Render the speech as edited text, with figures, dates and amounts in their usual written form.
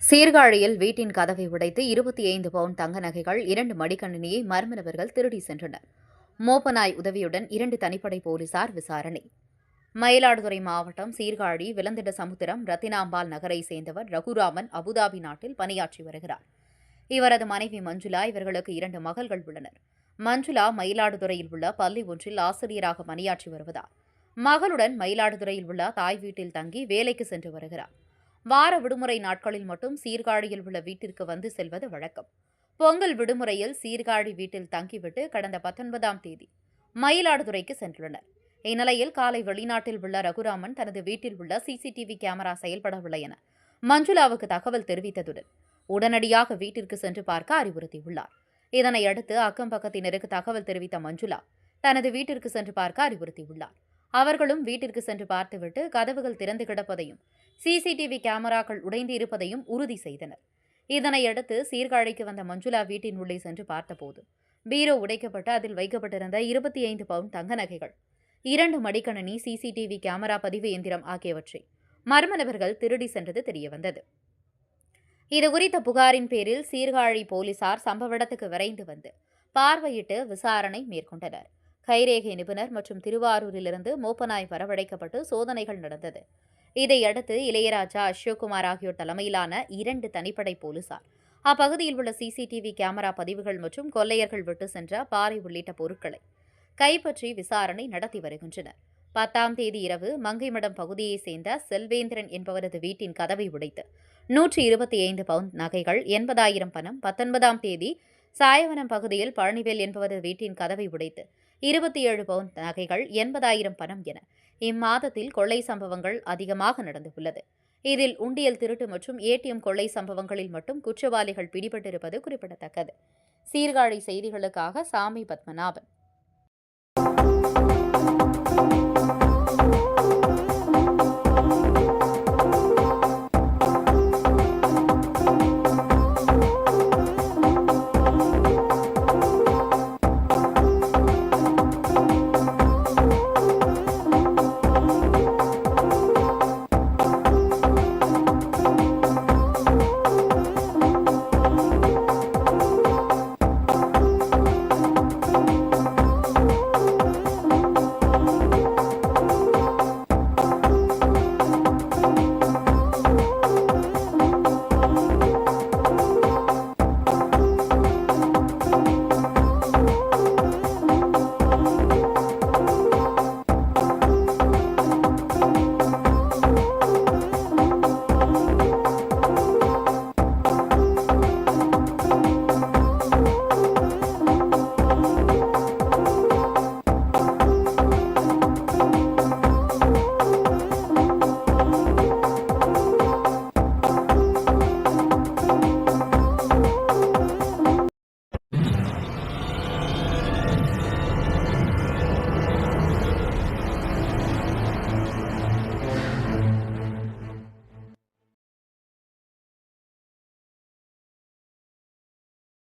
சீர்காழியில் வீட்டின் கதவை உடைத்து 25 பவுன் தங்க நகைகள் 2 மடிக்கணினியை மர்ம நபர்கள் திருடி சென்றனர். மோப்பநாய் உதவியுடன் 2 தனிப்படை போலீசார் விசாரணை. மயிலாடுதுறை மாவட்டம் சீர்காழி விலந்திட சமுத்திரம் ரத்தினாம்பாள் நகரை சேர்ந்தவர் ரகுராமன் அபுதாபி நாட்டில் பணியாற்றி வருகிறார். இவரது மனைவி மஞ்சுளா, இவர்களுக்கு 2 மகள்கள் உள்ளனர். மஞ்சுளா மயிலாடுதுறையில் உள்ள பள்ளி ஒன்றில் ஆசிரியராக பணியாற்றி வருவதால் மகளுடன் மயிலாடுதுறையில் உள்ள தாய் வீட்டில் தங்கி வேலைக்கு சென்று வருகிறார். வார விடுமுறை நாட்களில் மட்டும் சீர்காழியில் உள்ள வீட்டிற்கு வந்து செல்வது வழக்கம். பொங்கல் விடுமுறையில் சீர்காழி வீட்டில் தங்கிவிட்டு கடந்த 19ஆம் தேதி மயிலாடுதுறைக்கு சென்றுள்ளனர். இந்நிலையில் காலை வெளிநாட்டில் உள்ள ரகுராமன் தனது வீட்டில் உள்ள சிசிடிவி கேமரா செயல்படவில்லை என மஞ்சுளாவுக்கு தகவல் தெரிவித்ததுடன் உடனடியாக வீட்டிற்கு சென்று பார்க்க அறிவுறுத்தியுள்ளார். இதனையடுத்து அக்கம் பக்கத்தினருக்கு தகவல் தெரிவித்த மஞ்சுளா தனது வீட்டிற்கு சென்று பார்க்க அறிவுறுத்தியுள்ளார். அவர்களும் வீட்டிற்கு சென்று பார்த்துவிட்டு கதவுகள் திறந்து கிடப்பதையும் சிசிடிவி கேமராக்கள் உடைந்து இருப்பதையும் உறுதி செய்தனர். இதனையடுத்து சீர்காழிக்கு வந்த மஞ்சுளா வீட்டின் உள்ளே சென்று பார்த்தபோது பீரோ உடைக்கப்பட்டு அதில் வைக்கப்பட்டிருந்த 25 பவுன் தங்க நகைகள், 2 மடிக்கணினி, சிசிடிவி கேமரா பதிவு எந்திரம் ஆகியவற்றை மர்ம நபர்கள் திருடி சென்றது தெரியவந்தது. இதுகுறித்த புகாரின் பேரில் சீர்காழி போலீசார் சம்பவ இடத்துக்கு விரைந்து வந்து பார்வையிட்டு விசாரணை மேற்கொண்டனர். கைரேகை நிபுணர் மற்றும் திருவாரூரிலிருந்து மோப்பநாய் வரவழைக்கப்பட்டு சோதனைகள் நடந்தது. இதையடுத்து இளையராஜா, அசோக்குமார் ஆகியோர் தலைமையிலான 2 தனிப்படை போலீசார் அப்பகுதியில் உள்ள சிசிடிவி கேமரா பதிவுகள் மற்றும் கொள்ளையர்கள் விட்டு சென்ற பாறை உள்ளிட்ட பொருட்களை கைப்பற்றி விசாரணை நடத்தி வருகின்றனர். 10ஆம் தேதி இரவு மங்கைமடம் பகுதியைச் சேர்ந்த செல்வேந்திரன் என்பவரது வீட்டின் கதவை உடைத்து 125 பவுண்ட் நகைகள், 80,000 பணம், 19ஆம் தேதி சாயவனம் பகுதியில் பழனிவேல் என்பவரது வீட்டின் கதவை உடைத்து 27 பவுண்ட் நகைகள், 80,000 பணம் என இம்மாதத்தில் கொள்ளை சம்பவங்கள் அதிகமாக நடந்துள்ளது. இதில் உண்டியல் திருட்டு மற்றும் ஏடிஎம் கொள்ளை சம்பவங்களில் மட்டும் குற்றவாளிகள் பிடிபட்டிருப்பது குறிப்பிடத்தக்கது. சீர்காழி செய்திகளுக்காக சாமி பத்மநாபன்.